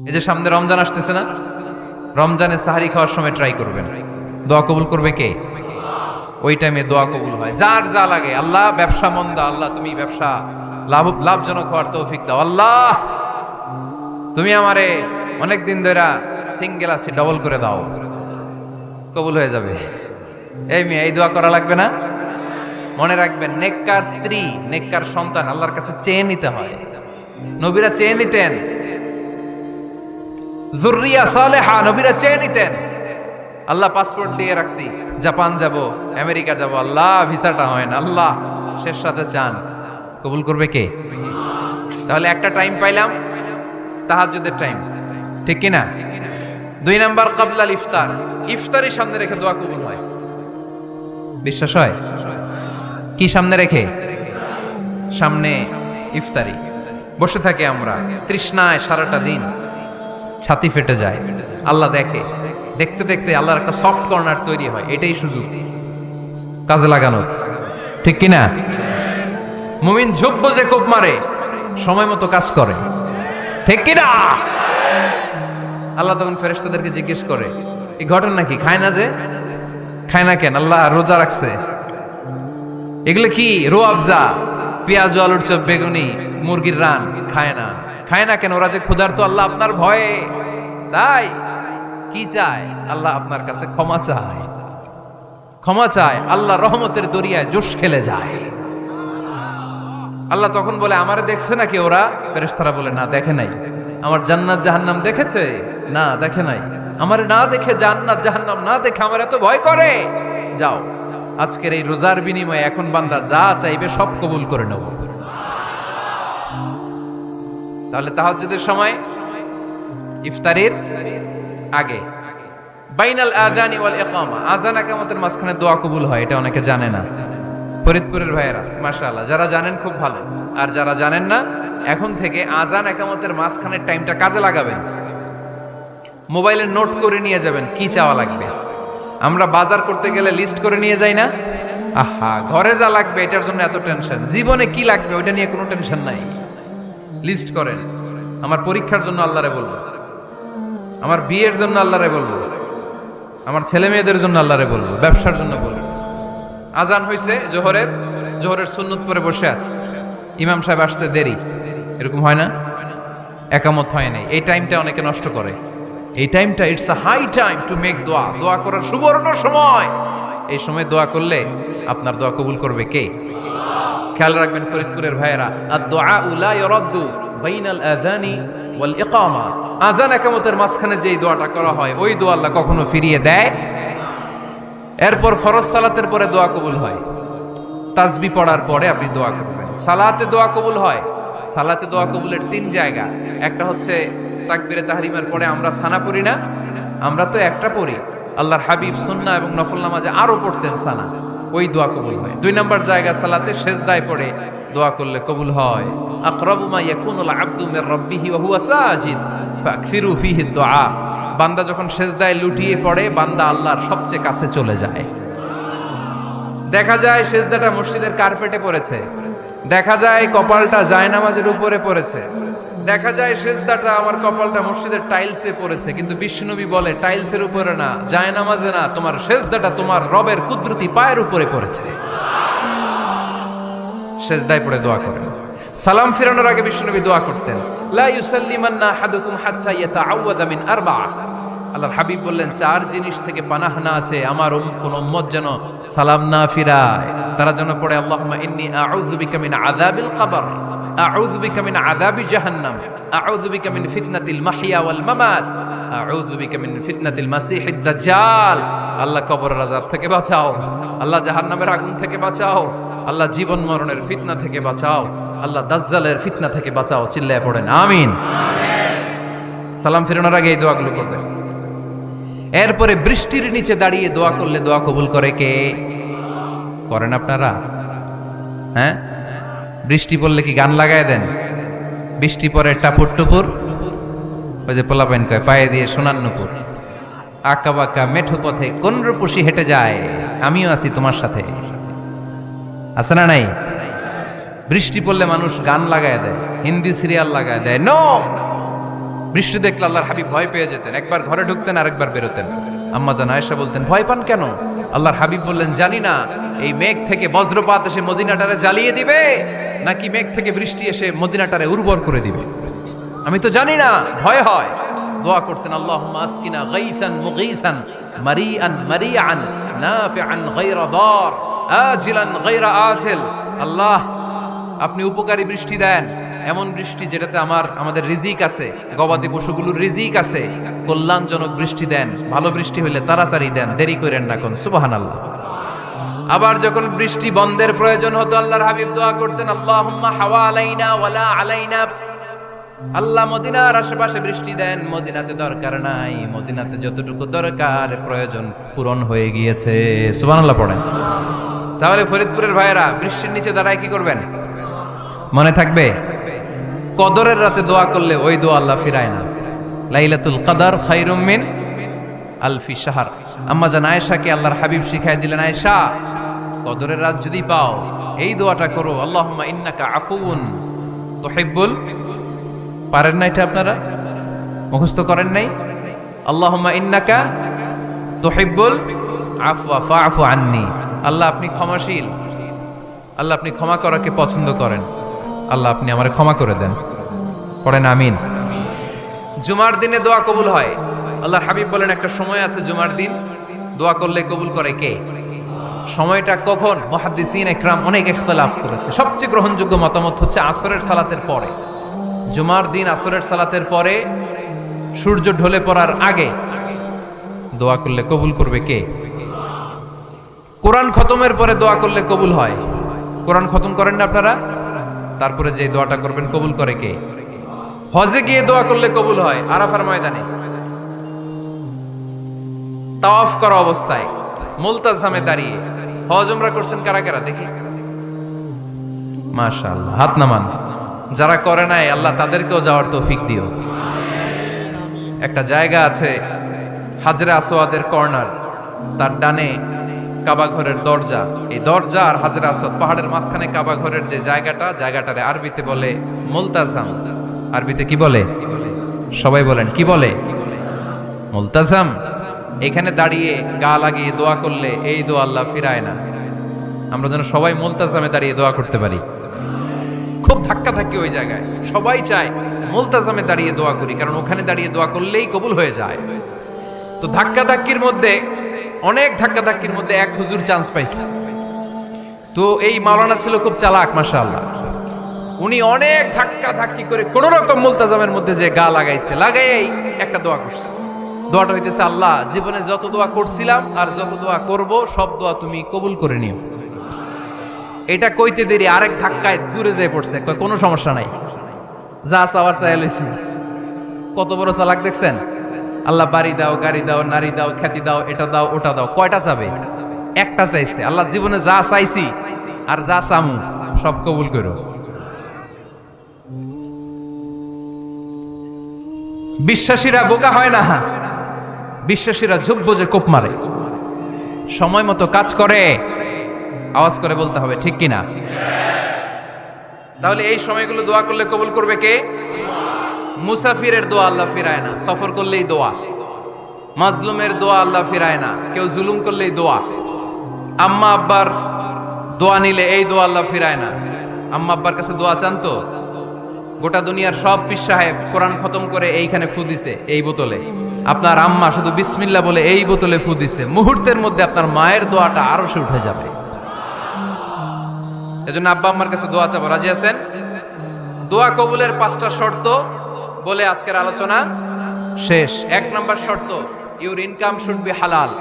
এই যে সামনে রমজান আসতেছে না, রমজানে সাহারি খাওয়ার সময় ট্রাই করবেন, দোয়া কবুল করবে কে? ওই টাইমে দোয়া কবুল হয়। যার যা লাগে, আল্লাহ ব্যবসা মন্দা, আল্লাহ তুমি ব্যবসা লাভজনক হওয়ার তৌফিক দাও, আল্লাহ তুমি আমারে অনেকদিন ধরে সিঙ্গেল আছি ডবল করে দাও, কবুল হয়ে যাবে। এই মেয়ে, এই দোয়া করা লাগবে না? মনে রাখবেন, নেককার স্ত্রী, নেককার সন্তান আল্লাহর কাছে চেয়ে নিতে হয়। নবীরা চেয়ে নিতেন, যুররিয়া সালেহা নবীরা চেয়ে নিতেন। আল্লাহ পাসপোর্ট দিয়ে রাখছি, জাপান যাব, আমেরিকা যাব, আল্লাহ ভিসাটা হয় না, আল্লাহ শেষ সাথে চান, কবুল করবে কে? তাহলে একটা টাইম পাইলাম, তাহাজ্জুদের টাইম, ঠিক কি না? 2 নাম্বার ক্বাবলাল ইফতার, ইফতারি সামনে রেখে দোয়া কবুল হয়। বিশ্বাস হয়? কি সামনে রেখে? সামনে ইফতারি। বসে থাকে আমরা তৃষ্ণায় সারাটা দিন, ছাতি ফেটে যায়, আল্লাহ দেখে, দেখতে দেখতে আল্লাহর একটা সফট কর্নার তৈরি হয়। এটাই সুযোগ কাজে লাগানোর, ঠিক কি না? মুমিন ঝুঁকবো যে কোপ মারে, সময় মতো কাজ করে, ঠিক কি না? আল্লাহ তখন ফেরেশতাদেরকে জিজ্ঞেস করে, এই ঘটনা কি? খায় না যে? খায় না কেন? আল্লাহ রোজা রাখছে। এগুলো কি? রোয়াবজা, পেঁয়াজ, আলুর চপ, বেগুনি, মুরগির রান খায় না। খায় না কেন? ওরা যে ক্ষুধার্ত, আল্লাহ আপনার ভয়ে। তাই কি চায়? আল্লাহ আপনার কাছে ক্ষমা চায়, ক্ষমা চায়। আল্লাহ রহমতের দরিয়ায় জোশ খেলে যায়। আল্লাহ তখন বলে, আমারে দেখছে নাকি ওরা? ফেরেশতারা বলে, না দেখে নাই। আমার জান্নাত জাহান্নাম দেখেছে? না দেখে নাই। আমারে না দেখে, জান্নাত জাহান্নাম না দেখে আমার এত ভয় করে। যাও, আজকের এই রোজার বিনিময়ে এখন বান্দা যা চাইবে সব কবুল করে নেব। তাহলে তাহাজ্জুদের সময় ইফতারির আগে বাইনাল আযানি ওয়াল ইকামা, আযান ইকামতের মাঝখানে দোয়া কবুল হয়। এটা অনেকে জানে না। ফরিদপুরের ভাইয়েরা মাশাআল্লাহ, যারা জানেন খুব ভালো, আর যারা জানেন না, এখন থেকে আযান ইকামতের মাঝখানের টাইমটা কাজে লাগাবেন। মোবাইলে নোট করে নিয়ে যাবেন কি চাওয়া লাগবে। আমরা বাজার করতে গেলে লিস্ট করে নিয়ে যাই না? আহা, ঘরে যা লাগবে এটার জন্য এত টেনশন, জীবনে কি লাগবে ওইটা নিয়ে কোনো টেনশন নাই। লিস্ট করেন। আমার পরীক্ষার জন্য আল্লাহরে বলবো, আমার বিয়ের জন্য আল্লাহরে বলবো, আমার ছেলে মেয়েদের জন্য আল্লাহরে বলবো, ব্যবসার জন্য বলবো। আজান হয়েছে জোহরের সুন্নত পরে বসে আছে, ইমাম সাহেব আসতে দেরি, এরকম হয় না? একামত হয় নাই, এই টাইমটা অনেকে নষ্ট করে। এই টাইমটা it's a high time to make দোয়া, দোয়া করার সুবর্ণ সময়। এই সময় দোয়া করলে আপনার দোয়া কবুল করবে কে? খেয়াল রাখবেন ফরিদপুরের ভাইয়েরা, আদ-দুআ লা ইউরাদ্দু বাইনাল আযানি ওয়াল ইকামা, আযান ইকামতের মাঝখানে যেই দোয়াটা করা হয় ওই দোয়া আল্লাহ কখনো ফিরিয়ে দেয়। এরপর ফরজ সালাতের পরে দোয়া কবুল হয়, তাসবিহ পড়ার পরে আপনি দোয়া করবেন। সালাতে দোয়া কবুল হয়। সালাতে দোয়া কবুলের 3 জায়গা। একটা হচ্ছে তাকবীরে তাহরিমের পরে আমরা সানা পড়ি না, আমরা তো একটা পড়ি। আল্লাহর হাবিব সুন্নাহ এবং নফল নামাজে আরো পড়তেন সানা, ওই দোয়া কবুল হয়। 2 নম্বর জায়গা সালাতে সেজদায় পড়ে দোয়া করলে কবুল হয়। আকরাবু মা ইয়াকুনুল আবদু মির রাব্বিহি ওয়া হুয়া সাজিদ ফাকসিরু ফীহি দুআ, বান্দা যখন সেজদায় লুটিয়ে পড়ে বান্দা আল্লাহর সবচেয়ে কাছে চলে যায়। দেখা যায় সেজদাটা মসজিদের কার্পেটে পড়েছে, দেখা যায় কপালটা জায়নামাজের উপরে পড়েছে, দেখা যায় সেজদাটা আমার কপালটা মসজিদের টাইলসে পড়েছে, কিন্তু বিশ্বনবী বলে টাইলসের উপরে না, জায়নামাজে না, তোমার সেজদাটা তোমার রবের কুদরতি পায়ের উপরে পড়েছে। সেজদায় পড়ে দোয়া করেন। সালাম ফিরানোর আগে বিশ্বনবী দোয়া করতেন, লা ইউসাল্লিমান্না আহাদুকুম হাত্তা ইয়াতাআওয়াযা মিন আরবা'a। আল্লাহর হাবিব বললেন 4 জিনিস থেকে পানাহ না আছে আমার কোন উম্মত যেন সালাম না ফিরায়। তারা যেন পড়ে, আল্লাহুম্মা ইন্নী আউযু বিকা মিন আযাবিল কবর, আউযু বিকা মিন আযাবি জাহান্নাম, আউযু বিকা মিন ফিতনাতিল মাহইয়া ওয়াল মামাত, আউযু বিকা মিন ফিতনাতিল মাসিহিদ দাজ্জাল। আল্লাহ কবরের আযাব থেকে বাঁচাও, আল্লাহ জাহান্নামের আগুন থেকে বাঁচাও, আল্লাহ জীবন মরণের ফিতনা থেকে বাঁচাও, আল্লাহ দাজ্জালের ফিতনা থেকে বাঁচাও। চিল্লায়ে পড়েন আমিন। সালাম ফিরানোর আগে এই দোয়াগুলো করবেন। এরপরে বৃষ্টির নিচে দাঁড়িয়ে দোয়া করলে দোয়া কবুল করে কে? করেন আপনারা? হ্যাঁ, বৃষ্টি পড়লে কি গান লাগায় দেন? বৃষ্টি পরে টাপুর টুপুর, ওই যে পোলাপাইন কয় পায়ে দিয়ে সোনার নুপুর, আঁকা বাঁকা মেঠো পথে কোন রূপসী হেঁটে যায়, আমিও আছি তোমার সাথে, আছে না নাই? বৃষ্টি পড়লে মানুষ গান লাগায় দেয়, হিন্দি সিরিয়াল লাগায় দেয়। নো, বৃষ্টি দেখলে আল্লাহর হাবিব ভয় পেয়ে যেতেন, একবার ঘরে ঢুকতেন আর একবার বেরোতেন। আম্মা জান আয়েশা বলতেন, ভয় পান কেন? আল্লাহর হাবিব বললেন, জানি না এই মেঘ থেকে বজ্রপাত এসে মদিনাটারে জ্বালিয়ে দিবে নাকি মেঘ থেকে বৃষ্টি এসে মদিনাটারে উর্বর করে দিবে, আমি তো জানি না, ভয় হয়। দোয়া করতেন, আল্লাহুম্মা আসকিনা গাইসান মুগীসান মারিআন মারিআন নাফিআন গায়রা দার আজিলান গায়রা আজিল। আল্লাহ, আপনি উপকারী বৃষ্টি দেন, এমন বৃষ্টি যেটাতে আমাদের রিজিক আছে, গবাদি পশুগুলোর রিজিক আছে, কল্যাণজনক বৃষ্টি দেন, ভালো বৃষ্টি হইলে তাড়াতাড়ি দেন, দেরি করেন না কোন। সুবহানাল্লাহ। আবার যখন বৃষ্টি বন্ধের প্রয়োজন হতো আল্লাহর হাবিব দোয়া করতেন, আল্লাহুম্মা হাওয়ালাইনা ওয়ালা আলাইনা। আল্লাহ মদিনার আশেপাশে বৃষ্টি দেন, মদিনাতে দরকার নাই, মদিনাতে যতটুকু দরকার প্রয়োজন পূরণ হয়ে গিয়েছে। সুবহানাল্লাহ পড়েন। তাহলে ফরিদপুরের ভাইয়েরা বৃষ্টির নিচে দাঁড়ায় কি করবেন? মনে থাকবে, কদরের রাতে দোয়া করলে ওই দোয়া আল্লাহ ফিরায় না। লাইলাতুল কদর খায়রুম মিন আলফি শাহর। আম্মা জান আয়েশাকে আল্লাহর হাবিব শিখাই দিলেন, আয়েশা, কদরের রাত যদি পাও এই দোয়াটা করো, আল্লাহুম্মা ইন্নাকা আফুউন তুহিব্বুল। পারেন না এটা? আপনারা মুখস্থ করেন নাই? আল্লাহুম্মা ইন্নাকা তুহিব্বুল আফওয়া ফাআফু আন্নি। আল্লাহ আপনি ক্ষমাশীল, আল্লাহ আপনি ক্ষমা করাকে পছন্দ করেন, আল্লাহ আপনি আমারে ক্ষমা করে দেন। পড়েন আমিন। জুমার দিনে দোয়া কবুল হয়। আল্লাহর হাবিব বলেন, একটা সময় আছে জুমার দিন দোয়া করলে কবুল করে কে? সময়টা কখন? মুহাদ্দিসিন ইকরাম অনেক ইখতিলাফ করেছে। সবচেয়ে গ্রহণযোগ্য মতামত হচ্ছে আসরের সালাতের পরে। জুমার দিন আসরের সালাতের পরে সূর্য ঢলে পড়ার আগে দোয়া করলে কবুল করবে কে? কোরআন খতমের পরে দোয়া করলে কবুল হয়। কোরআন খতম করেন না আপনারা? তারপরে যে দোয়াটা করবেন কবুল করে কে? হজে গিয়ে দোয়া করলে কবুল হয়। আরাফার ময়দানে তাওয়াফ করা অবস্থায় মুলতাজামে দাঁড়িয়ে। হজ উমরা করছেন কারা কারা দেখি? মাশাআল্লাহ, হাত নামান। যারা করে নাই আল্লাহ তাদেরকেও যাওয়ার তৌফিক দিও। একটা জায়গা আছে হাজরে আসওয়াদের কর্নার, তার ডানে কাবা ঘরের দরজা। এই দরজা আর হাজরে আসওয়াদ পাহাড়ের মাঝখানে কাবা ঘরের যে জায়গাটারে আরবিতে বলে মুলতাজাম। আরবিতে কি বলে? সবাই বলেন, কি বলে? মুলতাজাম। এখানে দাঁড়িয়ে গা লাগিয়ে দোয়া করলে এই দোয়া আল্লাহ ফিরায় না। আমরা যেন সবাই মুলতাজামে দাঁড়িয়ে দোয়া করতে পারি। খুব ধাক্কা ধাক্কি ওই জায়গায়, সবাই চায় মুলতাজামে দাঁড়িয়ে দোয়া করি, কারণ ওখানে দাঁড়িয়ে দোয়া করলেই কবুল হয়ে যায়। তো ধাক্কা ধাক্কির মধ্যে, অনেক ধাক্কা ধাক্কির মধ্যে এক হুজুর চান্স পাইছে। তো এই মাওলানা ছিল খুব চালাক, মাশাআল্লাহ। উনি অনেক ধাক্কা ধাক্কি করে কোন রকম মুলতাজামের মধ্যে যে গা লাগাইছে, লাগাই একটা দোয়া করছে। দোয়াটা হইতেছে, আল্লাহ জীবনে যত দোয়া করছিলাম আর যত দোয়া করব সব দোয়া তুমি কবুল করে নিও। এটা কইতে দেরি আরেক ধাক্কায় দূরে যেয়ে পড়ছে। কোনো সমস্যা নাই, যা চাওয়ার চাই লইছি। কত বড় চালাক দেখছেন? আল্লাহ বাড়ি দাও, গাড়ি দাও, নারী দাও, খ্যাতি দাও, এটা দাও, ওটা দাও। কয়টা চাবে? একটা চাইছে। আল্লাহ জীবনে যা চাইছি আর যা চামু সব কবুল করো। বিশ্বাসীরা বোকা হয় না, বিশ্বাসীরা ঝুঁক বোঝে কোপ মারে, সময় মতো কাজ করে। আওয়াজ করে বলতে হবে, ঠিক কিনা? তাহলে এই সময়গুলো দোয়া করলে কবুল করবে কে? মুসাফিরের দোয়া আল্লাহ ফিরায় না, সফর করলেই দোয়া। মাজলুমের দোয়া আল্লাহ ফিরায় না, কেউ জুলুম করলেই দোয়া। আম্মা আব্বার দোয়া নিলে এই দোয়া আল্লাহ ফিরায় না। আম্মা আব্বার কাছে দোয়া চান তো? গোটা দুনিয়ার সব পীর সাহেব কোরআন খতম করে এইখানে ফু দিছে এই বোতলে, আপনার আম্মা শুধু বিসমিল্লাহ বলে এই বোতলে ফু দিছে, মুহূর্তের মধ্যে আপনার মায়ের দোয়াটা আরো সে উঠে যাবে। এজন্য আব্বা আম্মার কাছে দোয়া চাবো, রাজি আছেন? দোয়া কবুলের 5টা শর্ত বলে আজকের আলোচনা শেষ। 1 নম্বর শর্ত, ইউর ইনকাম শুড বি হালাল।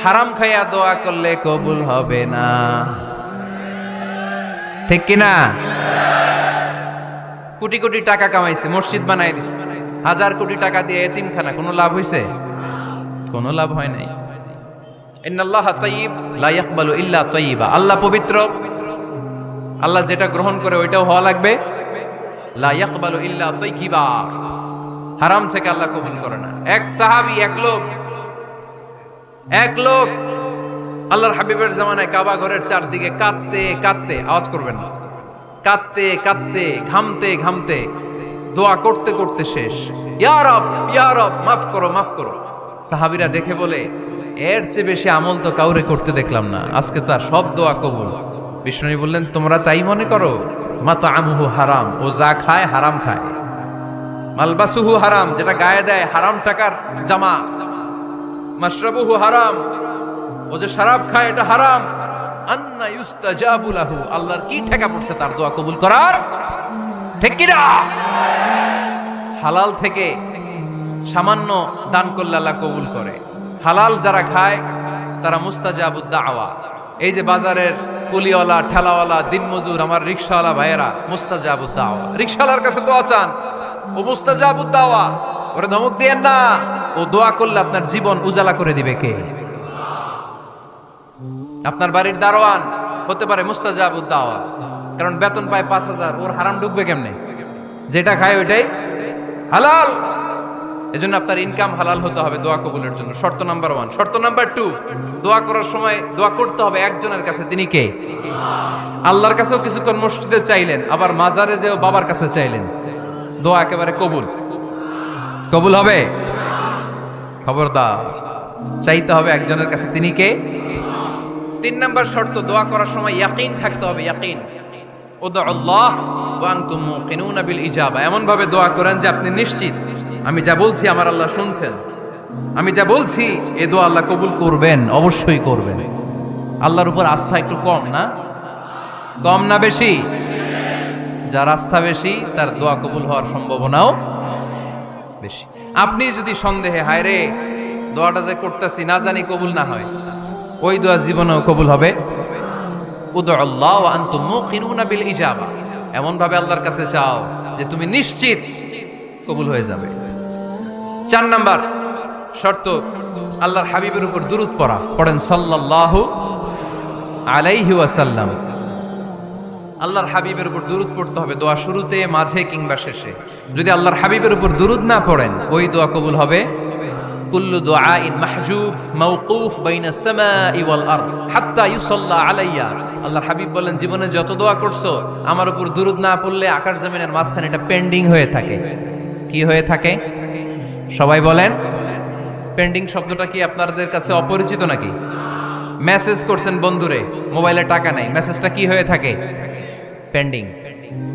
হারাম খাইয়া দোয়া করলে কবুল হবে না, ঠিক কিনা? কোটি কোটি টাকা কামাইছে, মসজিদ বানাই দিছে, 1000 কোটি টাকা দিয়ে এতিমখানা, কোনো লাভ হইছে? কোনো লাভ হয় নাই। ইন্নাল্লাহা তাইয়্যিব লা ইয়াকবালু ইল্লা তাইয়্যিবা। আল্লাহ পবিত্র, আল্লাহ যেটা গ্রহণ করে ওইটাও হওয়া লাগবে। লা ইয়াকবালু ইল্লা তাইয়্যিবা, হারাম থেকে আল্লাহ কবুল করে না। এক সাহাবী, এক লোক আল্লাহর হাবিবের জামানায় কাবা ঘরের চারদিকে কাঁদতে কাঁদতে, আওয়াজ করবেন না, কাঁদতে কাঁদতে, ঘামতে ঘামতে, দোয়া করতে করতে শেষ। ইয়া রব ইয়া রব, মাফ করো মাফ করো। সাহাবীরা দেখে বলে, এর চেয়ে বেশি আমল তো কাউরে করতে দেখলাম না, আজকে তার সব দোয়া কবুল। বিষ্ণু বললেন, তোমরা তাই মনে করো? মাতআমুহু হারাম, ও যা খায় হারাম খায়। মালবাসুহু হারাম, যেটা গায়ে দেয় হারাম টাকার জামা। মাশরাবুহু হারাম, ও যে শরাব খায় এটা হারাম। আন্না ইউস্তাজাবু লাহু, আল্লাহর কি ঠেকা পড়ছে তার দোয়া কবুল করার? ঠিক কি না? হালাল থেকে সামান্য দান করলে আল্লাহ কবুল করে। হালাল যারা খায় তারা মুস্তাজাবুদ দাওয়া। এই যে বাজারের কুলিওয়ালা, ঠেলাওয়ালা, দিনমজুর, আমার রিকশাওয়ালা ভাইয়েরা, মুস্তাজাবুদ দাওয়া। রিকশাওয়ালার কাছে দোয়া চান, ও মুস্তাজাবুদ দাওয়া। ওরে ধমক দিয়েন না, ও দোয়া করলে আপনার জীবন উজালা করে দিবে কে? আপনার বাড়ির দারোয়ান হতে পারে মুস্তাজাবুদ দাওয়া, কারণ বেতন পায় 5,000, ওর হারাম ঢুকবে কেমনে? যেটা খায় ওইটাই হালাল। এজন্য আপনার ইনকাম হালাল হতে হবে দোয়া কবুলের জন্য। শর্ত নাম্বার 1। শর্ত নাম্বার 2, দোয়া করার সময় দোয়া করতে হবে একজনের কাছে। তিনি কে? আল্লাহর কাছেও কিছুক্ষণ মসজিদে চাইলেন, আবার মাজারে যেও বাবার কাছে চাইলেন, দোয়া একেবারে কবুল। কবুল হবে? খবরদার, চাইতে হবে একজনের কাছে। তিনি কে? 3 নাম্বার শর্ত, দোয়া করার সময় ইয়াকিন থাকতে হবে। ইয়াকিন, উদউল্লাহ ওয়া আনতুম মুকিনুনা বিল ইজাবা। এমন ভাবে দোয়া করেন যে আপনি নিশ্চিত, আমি যা বলছি আমার আল্লাহ শুনছেন, আমি যা বলছি এ দোয়া আল্লাহ কবুল করবেন, অবশ্যই করবেন। আল্লাহর উপর আস্থা একটু কম না? কম না বেশি? যার আস্থা বেশি তার দোয়া কবুল হওয়ার সম্ভাবনাও বেশি। আপনি যদি সন্দেহে, হায় রে দোয়াটা যে করতেছি না জানি কবুল না হয়, ওই দোয়া জীবনেও কবুল হবে। উদউল্লাহ ওয়া আনতুম মুকিনুনা বিল ইজাবা, এমন ভাবে আল্লাহর কাছে চাও যে তুমি নিশ্চিত কবুল হয়ে যাবে। 4 নাম্বার শর্ত, আল্লাহর হাবিবের উপর দুরূদ পড়া। পড়েন সাল্লাল্লাহু আলাইহি ওয়াসাল্লাম। আল্লাহর হাবিবের উপর দুরূদ পড়তে হবে দোয়া শুরুতে, মাঝে কিংবা শেষে। যদি আল্লাহর হাবিবের উপর দুরূদ না পড়েন, ওই দোয়া কবুল হবে। কুল্লু দুআইন মাহজুব মাওকুফ বাইনাস সামাই ওয়াল আরদ হাত্তা ইউসাল্লা আলাইয়া। আল্লাহর হাবিব বলেন, জীবনে যত দোয়া করছো আমার উপর দুরূদ না পড়লে আকাশ জমিনের মাঝখানে এটা পেন্ডিং হয়ে থাকে। কি হয়ে থাকে? সবাই বলেন। পেন্ডিং শব্দটা কি আপনাদের কাছে অপরিচিত নাকি? মেসেজ করছেন বন্ধুরে, মোবাইলে টাকা নাই, মেসেজটা কি হয়ে থাকে? পেন্ডিং।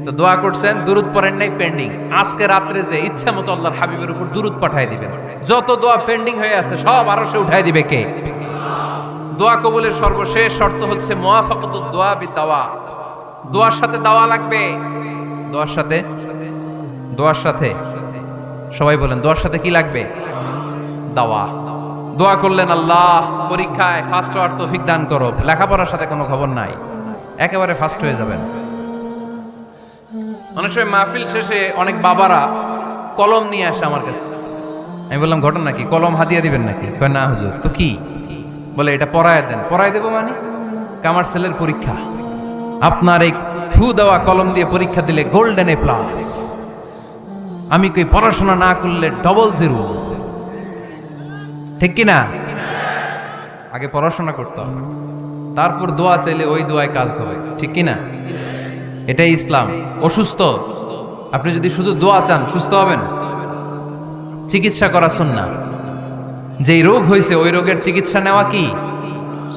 তো দোয়া করছেন, দুরূদ পড়েন নাই, পেন্ডিং। আজকে রাত্রে যে ইচ্ছা মতো আল্লাহর হাবিবের উপর দুরূদ পাঠিয়ে দিবেন, যত দোয়া পেন্ডিং হয়ে আছে সব আরশে উঠায় দিবে কে? দোয়া কবুলের সর্বশেষ শর্ত হচ্ছে মুওয়াফাকাতুদ দোয়া বিদাওয়া। দোয়ার সাথে দাওয়া লাগবে। দোয়ার সাথে সবাই বলেন, দোয়ার সাথে কি লাগবে? দাওয়া। দোয়া করলেন, আল্লাহ পরীক্ষায় ফার্স্ট হওয়ার তৌফিক দান করো, লেখাপড়ার সাথে কোনো খবর নাই, একেবারে ফার্স্ট হয়ে যাবেন। অনেক সময় মাহফিল শেষে অনেক বাবারা কলম নিয়ে আসে আমার কাছে। আমি বললাম, ঘটনা কি? কলম হাদিয়া দিবেন নাকি? কয় না হুজুর। তো কি? বলে, এটা পড়ায় দেন। পড়ায় দেবো মানে? আমার ছেলের পরীক্ষা, আপনার এই ফু দেওয়া কলম দিয়ে পরীক্ষা দিলে গোল্ডেন এ প্লাস। আমি কই, পড়াশোনা না করলে ডবল জিরো। ঠিক কি না? আগে পড়াশোনা করতে হবে, তারপর দোয়া চাইলে ওই দোয়ায় কাজ হবে। ঠিক কি না? এটাই ইসলাম। অসুস্থ, আপনি যদি শুধু দোয়া চান সুস্থ হবেন? চিকিৎসা করা সুন্নাহ। যেই রোগ হয়েছে ওই রোগের চিকিৎসা নেওয়া কি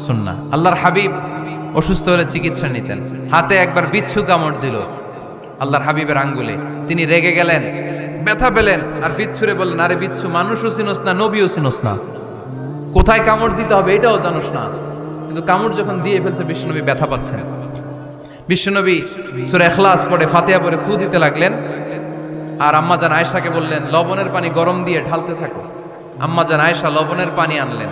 সুন্নাহ। আল্লাহর হাবিব অসুস্থ হলে চিকিৎসা নিতেন। হাতে একবার বিচ্ছু কামড় দিল আল্লাহর হাবিবের আঙ্গুলে, তিনি রেগে গেলেন, ব্যথা পেলেন, আর বিচ্ছুরে বললেন, আরে বিচ্ছু, মানুষও চিনোস না, নবীও চিনোস না, কোথায় কামড় দিতে হবে এটাও জানোস না। কিন্তু কামড় যখন দিয়ে ফেলছে, বিশ্বনবী ব্যথা পাচ্ছেন। বিশ্বনবী সূরা ইখলাস পড়ে, ফাতিহা পড়ে ফু দিতে লাগলেন। আর আম্মাজান আয়েশাকে বললেন, লবণের পানি গরম দিয়ে ঢালতে থাকো। আম্মাজান আয়েশা লবণের পানি আনলেন।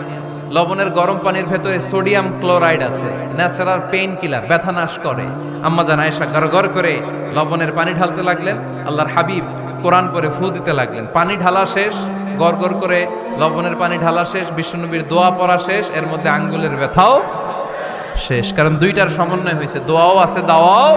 লবণের গরম পানির ভেতরে সোডিয়াম ক্লোরাইড আছে, ন্যাচারাল পেইন কিলার, ব্যথা নাশ করে। আম্মাজান আয়েশা গড়গড় করে লবণের পানি ঢালতে লাগলেন। আল্লাহর হাবিব কোরআন পড়ে ফু দিতে লাগলেন। পানি ঢালা শেষ, গড়গড় করে লবণের পানি ঢালা শেষ, বিশ্বনবীর দোয়া পড়া শেষ, এর মধ্যে আঙ্গুলের ব্যথাও শেষ। কারণ দুইটার সমন্বয় হয়েছে, দোয়াও আছে, দাওয়াও